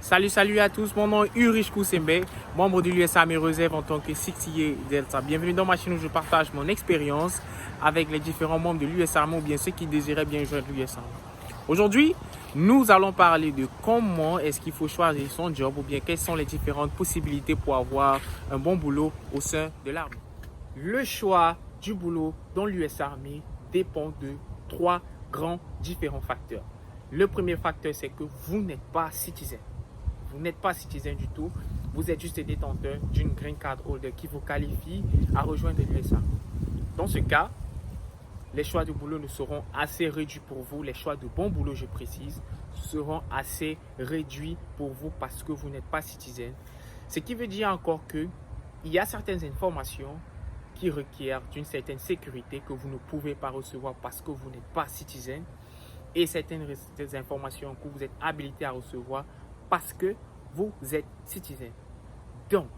Salut à tous, mon nom est Ulrich Koussembe, membre de l'US Army Reserve en tant que CTA Delta. Bienvenue dans ma chaîne où je partage mon expérience avec les différents membres de l'US Army ou bien ceux qui désiraient bien joindre l'US Army. Aujourd'hui, nous allons parler de comment est-ce qu'il faut choisir son job ou bien quelles sont les différentes possibilités pour avoir un bon boulot au sein de l'armée. Le choix du boulot dans l'US Army dépend de trois grands différents facteurs. Le premier facteur, c'est que vous n'êtes pas citizen. Vous n'êtes pas citizen du tout, vous êtes juste détenteur d'une green card holder qui vous qualifie à rejoindre l'USA. Dans ce cas, les choix de boulot ne seront assez réduits pour vous. Les choix de bon boulot, je précise, seront assez réduits pour vous parce que vous n'êtes pas citizen. Ce qui veut dire encore qu'il y a certaines informations qui requièrent d'une certaine sécurité que vous ne pouvez pas recevoir parce que vous n'êtes pas citizen. Et certaines informations que vous êtes habilité à recevoir parce que vous êtes citizen. Donc,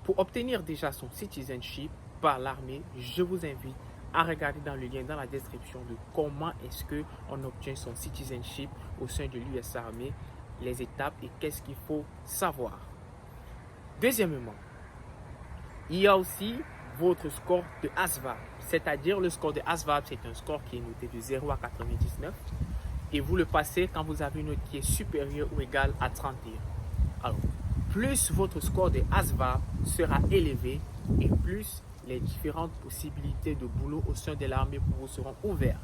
pour obtenir déjà son citizenship par l'armée, je vous invite à regarder dans le lien dans la description de comment est-ce qu'on obtient son citizenship au sein de l'US Army, les étapes et qu'est-ce qu'il faut savoir. Deuxièmement, il y a aussi votre score de ASVAB, c'est-à-dire le score de ASVAB, c'est un score qui est noté de 0 à 99 et vous le passez quand vous avez une note qui est supérieure ou égale à 31. Alors, plus votre score de ASVAB sera élevé et plus les différentes possibilités de boulot au sein de l'armée pour vous seront ouvertes.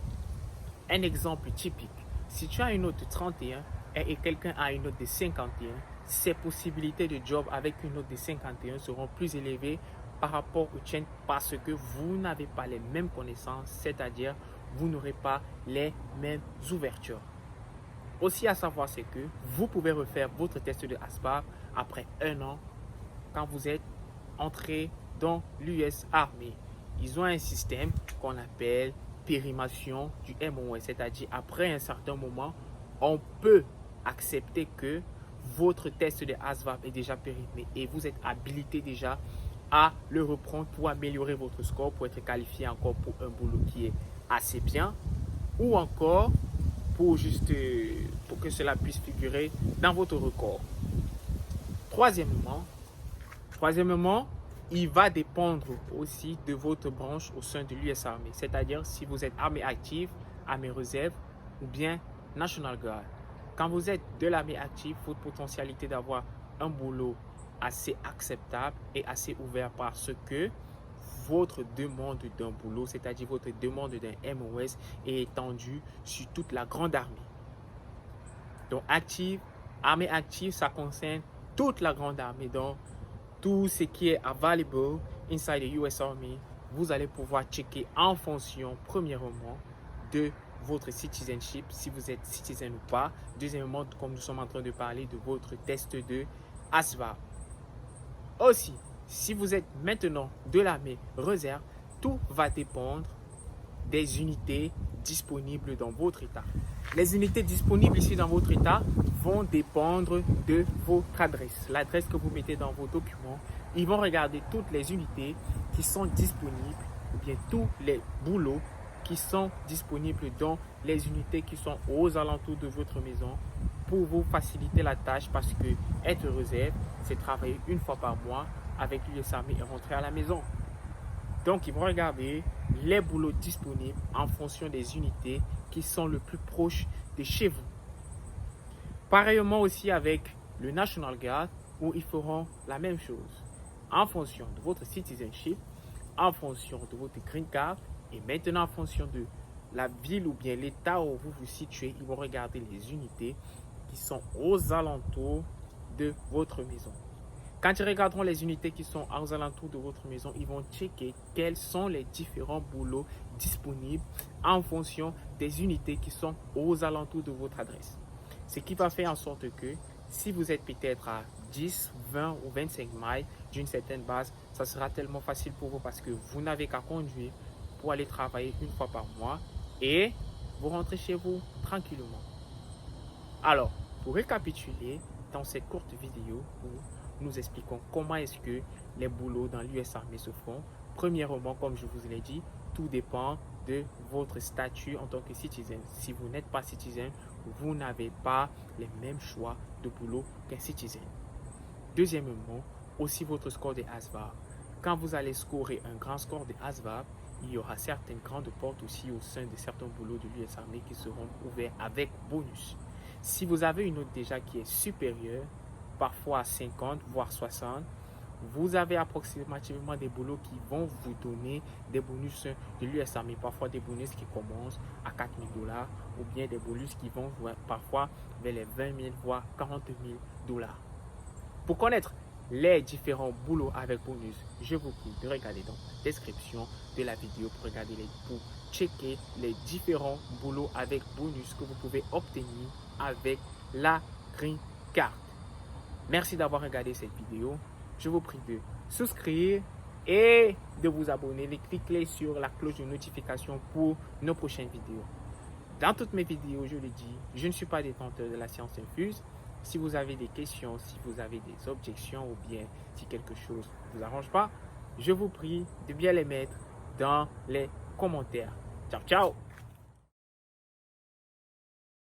Un exemple typique, si tu as une note de 31 et quelqu'un a une note de 51, ces possibilités de job avec une note de 51 seront plus élevées par rapport au tien parce que vous n'avez pas les mêmes connaissances, c'est-à-dire vous n'aurez pas les mêmes ouvertures. Aussi à savoir, c'est que vous pouvez refaire votre test de ASVAB après un an quand vous êtes entré dans l'US Army. Ils ont un système qu'on appelle périmation du MOS, c'est-à-dire après un certain moment, on peut accepter que votre test de ASVAB est déjà périmé et vous êtes habilité déjà à le reprendre pour améliorer votre score, pour être qualifié encore pour un boulot qui est assez bien ou encore pour que cela puisse figurer dans votre record. Troisièmement, il va dépendre aussi de votre branche au sein de l'US Army, c'est-à-dire si vous êtes armée active, armée réserve ou bien National Guard. Quand vous êtes de l'armée active, votre potentialité d'avoir un boulot assez acceptable et assez ouvert parce que votre demande d'un boulot, c'est-à-dire votre demande d'un MOS est étendue sur toute la grande armée. Donc armée active, ça concerne toute la grande armée. Donc tout ce qui est available inside the US Army, vous allez pouvoir checker en fonction, premièrement, de votre citizenship, si vous êtes citizen ou pas. Deuxièmement, comme nous sommes en train de parler de votre test de ASVAB. Aussi, si vous êtes maintenant de l'armée réserve, tout va dépendre des unités disponibles dans votre état. Les unités disponibles ici dans votre état vont dépendre de votre adresse. L'adresse que vous mettez dans vos documents, ils vont regarder toutes les unités qui sont disponibles ou bien tous les boulots qui sont disponibles dans les unités qui sont aux alentours de votre maison pour vous faciliter la tâche parce que être réserve, c'est travailler une fois par mois avec l'US Army et rentrer à la maison. Donc, ils vont regarder les boulots disponibles en fonction des unités qui sont le plus proches de chez vous. Pareillement aussi avec le National Guard où ils feront la même chose. En fonction de votre citizenship, en fonction de votre green card et maintenant en fonction de la ville ou bien l'état où vous vous situez, ils vont regarder les unités qui sont aux alentours de votre maison. Quand ils regarderont les unités qui sont aux alentours de votre maison, ils vont checker quels sont les différents boulots disponibles en fonction des unités qui sont aux alentours de votre adresse. Ce qui va faire en sorte que si vous êtes peut-être à 10, 20 ou 25 miles d'une certaine base, ça sera tellement facile pour vous parce que vous n'avez qu'à conduire pour aller travailler une fois par mois et vous rentrez chez vous tranquillement. Alors, pour récapituler dans cette courte vidéo où nous expliquons comment est-ce que les boulots dans l'US Army se font. Premièrement, comme je vous l'ai dit, tout dépend de votre statut en tant que citizen. Si vous n'êtes pas citizen, vous n'avez pas les mêmes choix de boulot qu'un citizen. Deuxièmement, aussi votre score de ASVAB. Quand vous allez scorer un grand score de ASVAB, il y aura certaines grandes portes aussi au sein de certains boulots de l'US Army qui seront ouverts avec bonus. Si vous avez une note déjà qui est supérieure, parfois à 50, voire 60, vous avez approximativement des boulots qui vont vous donner des bonus de l'US Army, parfois des bonus qui commencent à 4 000 $ ou bien des bonus qui vont parfois vers les 20 000 voire 40 000 $. Pour connaître les différents boulots avec bonus, je vous prie de regarder dans la description de la vidéo pour checker les différents boulots avec bonus que vous pouvez obtenir avec la Green Card. Merci d'avoir regardé cette vidéo. Je vous prie de souscrire et de vous abonner. Cliquez sur la cloche de notification pour nos prochaines vidéos. Dans toutes mes vidéos, je le dis, je ne suis pas détenteur de la science infuse. Si vous avez des questions, si vous avez des objections ou bien si quelque chose ne vous arrange pas, je vous prie de bien les mettre dans les commentaires. Ciao, ciao!